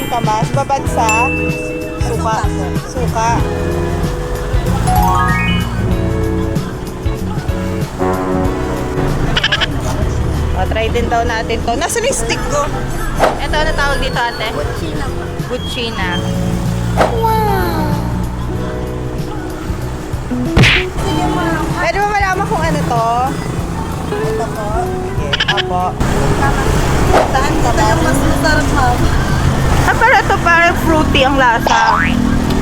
singkamas, babad sa suka. Suka. O, try din daw natin to. Nasaan yung stick ko? Ito, ano tawag dito ate? Buchina po. Buchina. Sige mo. Pwede mo malaman kung ano to? Ito po. Sige, apo. Saan ka ba? Mas masarap ma'am. Ah, pero ito parang fruity ang lasa.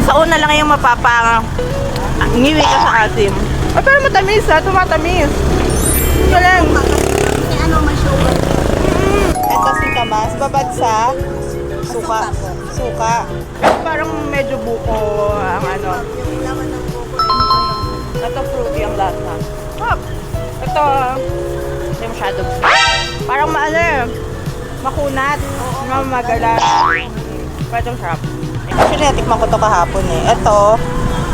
Sa una lang yung ngiwi ka sa asim. Ah, pero matamis ha, tumatamis. Ang galing. Kasi ano ma-sugar. Ito singkamas, babad sa suka. Suka po. Suka. Parang medyo buko ang ano. Yung laman ng buko. Ito fruity ang lasa. Hop! Ito, hindi masyadong parang makunat. Mamagala. Pero sarap. Actually, natikman ko to kahapon eh. Ito,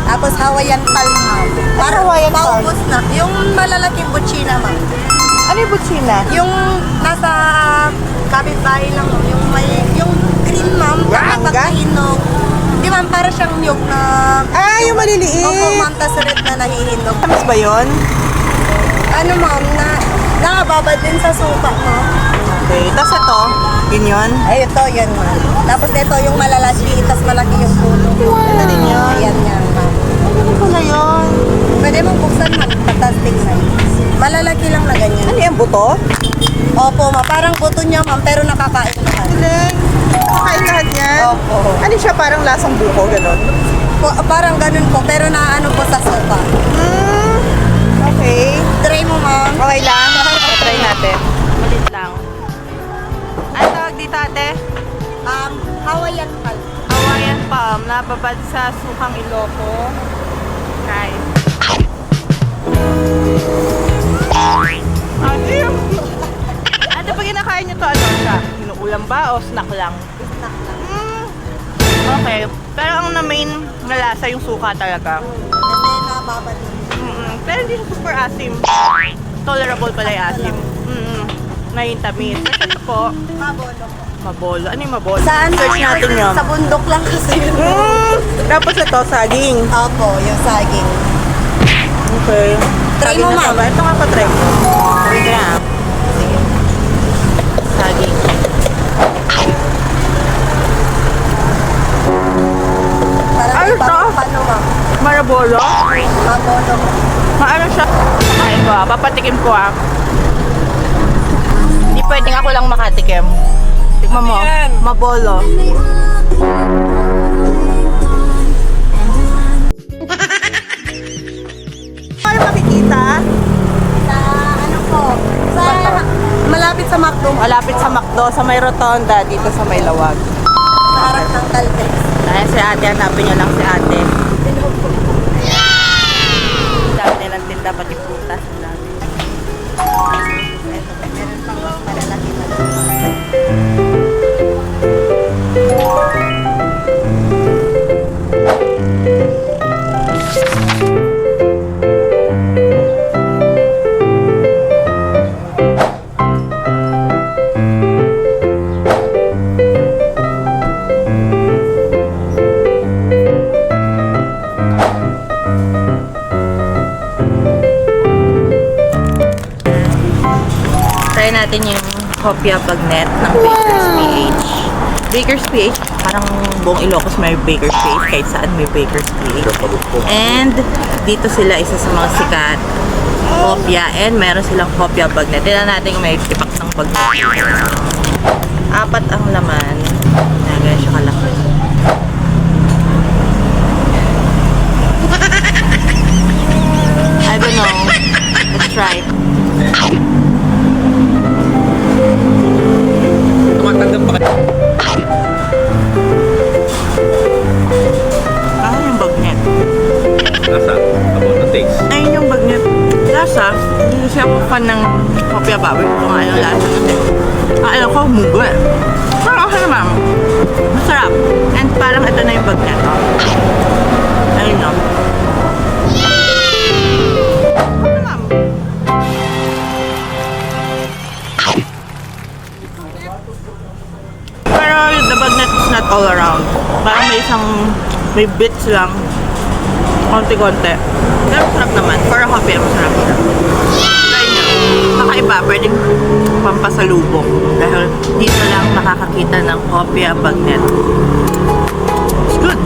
Tapos Hawaiian palm ma'am. Parang Hawaiian palm? Paubos na. Yung malalaking buchina ma'am. ano yung buchina? Yung nasa kapitbahay lang ma'am. Yung green ma'am. Mangga? Nakakahinog. Di ma'am, para siyang niyog na... Ah, yung maliliit. Opo ma'am, tas red na nahihinog. Tamis ba yun? Ano ma'am, nakababad din sa suka mo. Okay. Tapos ito, yun yun. Ay, ito, yan ma'am. Tapos ito, yung malalaking, tas malaki yung puno. Ito din yun. Ayan yan ma'am. Ano pala yun? Pwede mong buksan ma'am, fantastic na. Malalaki lang na ganyan. Ano yung buto? Opo ma'am, parang buto niya ma'am, pero nakakain naman. Galing. Kakain lahat yan? Opo. Ano siya, parang lasang buko, gano'n? Parang ganun po, pero naano po sa sopa. Okay. Try mo ma'am. Okay lang. Try natin. Ulit lang. Ano tawag dito ate? Hawaiian palm. Hawaiian palm, nababad sa sukang Iloco. Try. Ate, ate, pag kinakain nyo to, ano siya? Inuulam ba o snack lang? Snack lang. Okay. Pero ang na-main na lasa yung suka talaga. Kasi nababad na. Pero hindi siya super asim. Tolerable pala yung asim. Ngayon tamis. Kasi ito po, Mabolo po. mabolo. Ano yung mabolo? Saan? Search natin yun. Sa bundok lang kasi yun. Tapos ito, saging. Opo, yung saging. Okay. Try Saging mo, na ma'am. ba? Ito nga pa try mo. Try ko na. Sige. Saging. Parang Ano to? Paano ma'am? Marabolo. Mabolo po. Maano siya? Kakain ko ah. Papatikim ko ah. Hindi pwedeng ako lang makatikim. Tikman mo. Mabolo. Ano makikita? Sa ano po? Sa malapit sa McDo. Malapit sa McDo, sa may rotonda, dito sa may lawag. Sa harap ng Caltex. Dahil si ate, hanapin nyo lang si ate. Dami nilang tinda, pati prutas. Ang dami. Ito, meron pang mas malalaki na. Try natin yung Hopia Bagnet ng Baker's PH. Baker's PH, parang buong Ilocos may Baker's PH, kahit saan may Baker's PH. And dito sila isa sa mga sikat. Hopia, and meron silang Hopia Bagnet. Tignan natin kung may tipak ng bagnet. 4 ang laman. Ganyan siya kalaki. I don't know. Let's try. Tumatanggap pa kayo. Ah, yung bagnet. Nasa? About the taste. Ayun yung bagnet. Lasa, hindi kasi ako fan ng kopya baboy kung ano lasa kasi. Alam ko, mugo eh. Pero okay naman. Masarap. And parang ito na yung bagnet. Oh. Ayun no. Okay naman. Pero yung the bagnet is not all around. Parang may bits lang. Konti-konti. Pero sarap naman. For a coffee, masarap siya. Try nyo. Kakaiba, pwedeng pampasalubong. Dahil dito lang nakakakita ng kopya bagnet. It's good.